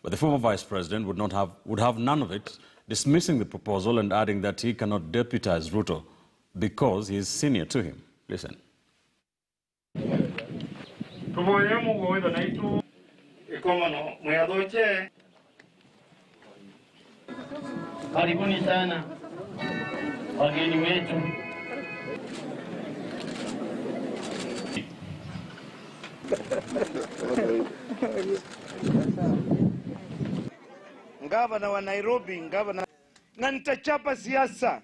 But the former vice president would have none of it, dismissing the proposal and adding that he cannot deputize Ruto because he is senior to him. Listen. Karibuni sana wageni wetu. Gavana wa Nairobi, gavana, na nitachapa siasa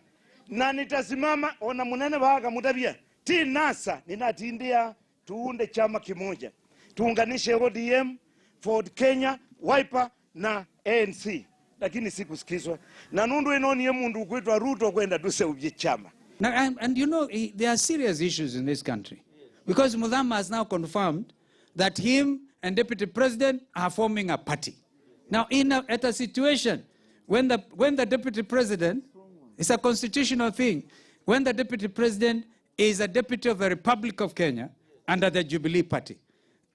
na nitasimama ona munene waga mutabia ti nasa ninatindia tuunde chama kimoja tuunganishe ODM, Ford Kenya, Wiper na ANC, lakini sikusikizwa na nundu inoni mundu kuitwa Ruto kwenda duse ubye chama. Now, and you know, there are serious issues in this country because Mudhama has now confirmed that him and Deputy President are forming a party. Now, at a situation when the Deputy President, it's a constitutional thing, when the Deputy President is a deputy of the Republic of Kenya under the Jubilee Party.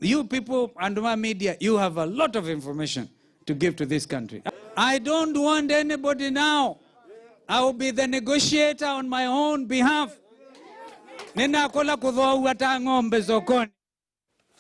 You people under my media, you have a lot of information to give to this country. I don't want anybody now. I will be the negotiator on my own behalf.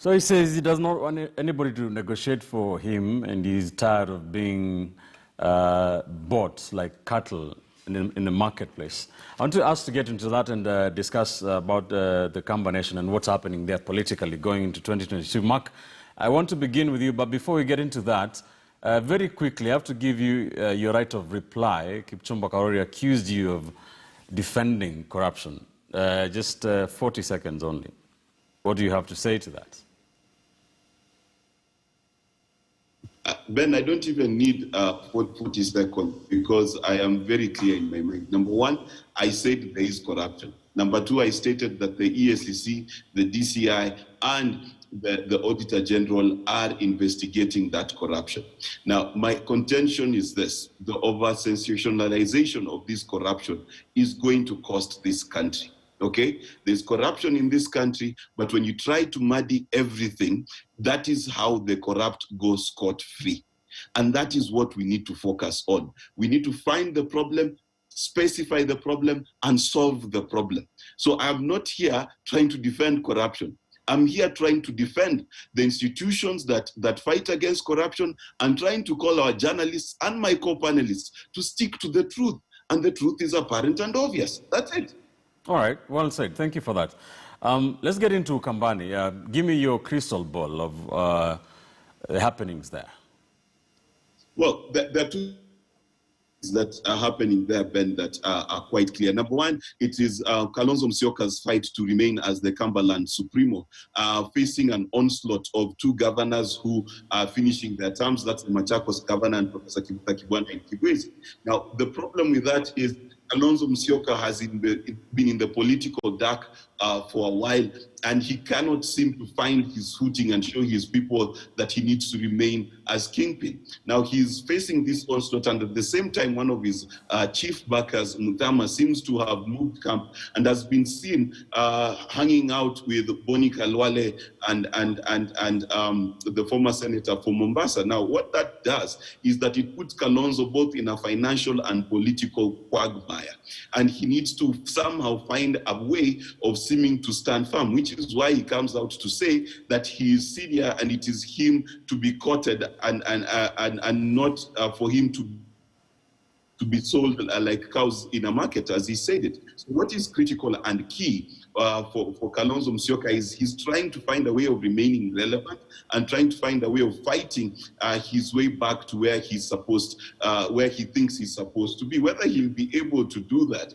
So he says he does not want anybody to negotiate for him, and he's tired of being bought like cattle in the marketplace. I want to ask to get into that and discuss about the Kamba nation and what's happening there politically going into 2022. Mark, I want to begin with you, but before we get into that, very quickly, I have to give you your right of reply. Kipchumba Karori accused you of defending corruption. Just 40 seconds only. What do you have to say to that? Ben, I don't even need 40 seconds because I am very clear in my mind. Number one, I said there is corruption. Number two, I stated that the ESCC, the DCI, and the Auditor General are investigating that corruption. Now, my contention is this: the over-sensationalization of this corruption is going to cost this country. Okay, there's corruption in this country, but when you try to muddy everything, that is how the corrupt go scot-free. And that is what we need to focus on. We need to find the problem, specify the problem, and solve the problem. So I'm not here trying to defend corruption. I'm here trying to defend the institutions that fight against corruption and trying to call our journalists and my co-panelists to stick to the truth. And the truth is apparent and obvious. That's it. All right, well said. Thank you for that. Let's get into Kambani. Give me your crystal ball of the happenings there. Well, there are two things that are happening there, Ben, that are quite clear. Number one, it is Kalonzo Musyoka's fight to remain as the Kambaland Supremo, facing an onslaught of two governors who are finishing their terms. That's the Machakos governor and Professor Kibwana and Kibwezi. Now, the problem with that is Kalonzo Musyoka has been in the political dark for a while, and he cannot seem to find his footing and show his people that he needs to remain as kingpin. Now he's facing this onslaught, and at the same time, one of his chief backers, Mutama, seems to have moved camp and has been seen hanging out with Boni Kalwale and the former senator for Mombasa. Now, what that does is that it puts Kalonzo both in a financial and political quagmire, and he needs to somehow find a way of seeming to stand firm, which is why he comes out to say that he is senior and it is him to be courted and not for him to be sold like cows in a market, as he said it. So what is critical and key for Kalonzo Musyoka is he's trying to find a way of remaining relevant and trying to find a way of fighting his way back to where he's supposed, where he thinks he's supposed to be. Whether he'll be able to do that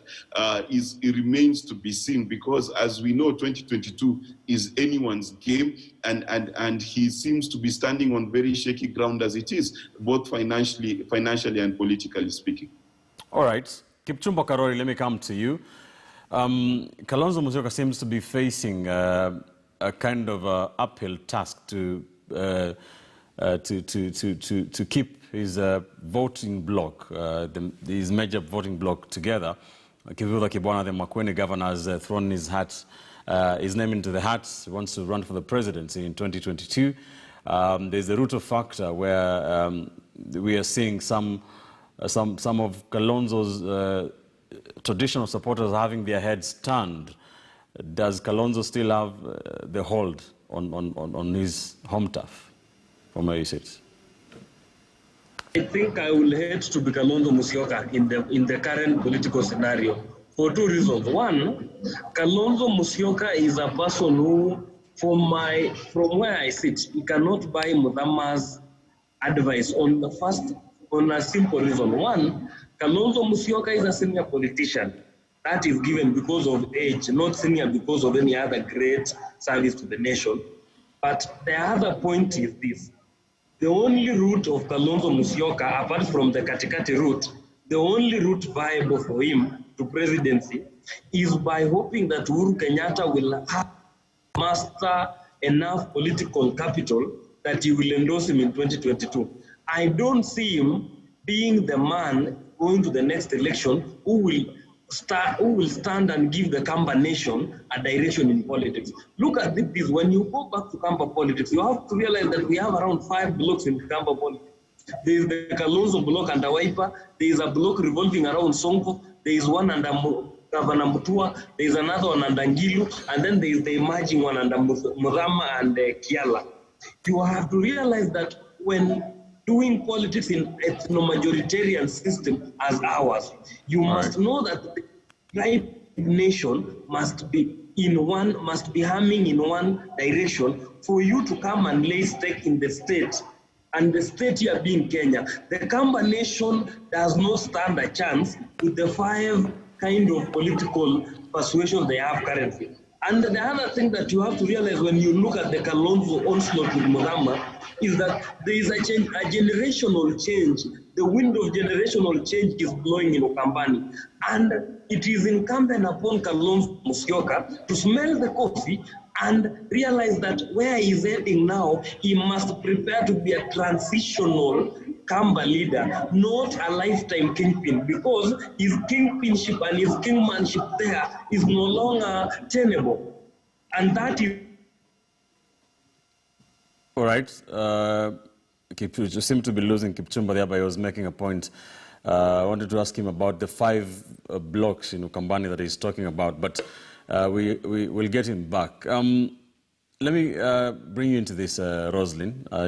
it remains to be seen, because as we know, 2022 is anyone's game, and he seems to be standing on very shaky ground as it is, both financially and politically speaking. All right, Kipchumba Karori, let me come to you. Kalonzo Musyoka seems to be facing a kind of uphill task to keep his voting bloc, his major voting bloc together. Kivutha Kibwana, the Makueni governor, has thrown his name into the hat. He wants to run for the presidency in 2022. There's the Ruto factor where we are seeing some of Kalonzo's traditional supporters having their heads turned. Does Kalonzo still have the hold on his home turf from where he sits? I think I will hate to be Kalonzo Musyoka in the current political scenario for two reasons. One, Kalonzo Musyoka is a person who, from where I sit, he cannot buy Mudhama's advice on a simple reason. One, Kalonzo Musyoka is a senior politician. That is given because of age, not senior because of any other great service to the nation. But the other point is this. The only route of Kalonzo Musyoka, apart from the Katikati route, the only route viable for him to presidency is by hoping that Uhuru Kenyatta will master enough political capital that he will endorse him in 2022. I don't see him being the man going to the next election who will stand and give the Kamba nation a direction in politics. Look at this. When you go back to Kamba politics, you have to realize that we have around 5 blocks in Kamba politics. There is the Kalonzo block under Wiper. There is a block revolving around Sonko. There is one under Governor Mutua. There is another one under Ngilu. And then there is the emerging one under Mudhama and Kiala. You have to realize that when doing politics in ethno-majoritarian system as ours, you must know that the right nation must be humming in one direction for you to come and lay stake in the state. And the state here being Kenya. The Kamba nation does not stand a chance with the 5 kind of political persuasions they have currently. And the other thing that you have to realize when you look at the Kalonzo onslaught with Mudhama is that there is a generational change. The wind of generational change is blowing in Ukambani. And it is incumbent upon Kalonzo Musyoka to smell the coffee and realize that where he is heading now, he must prepare to be a transitional Kamba leader, not a lifetime kingpin, because his kingpinship and his kingmanship there is no longer tenable. And that is... All right. You seem to be losing Kipchumba there, but he was making a point. I wanted to ask him about the 5 blocks in Ukambani that he's talking about, but we'll get him back. Let me bring you into this, Roslyn.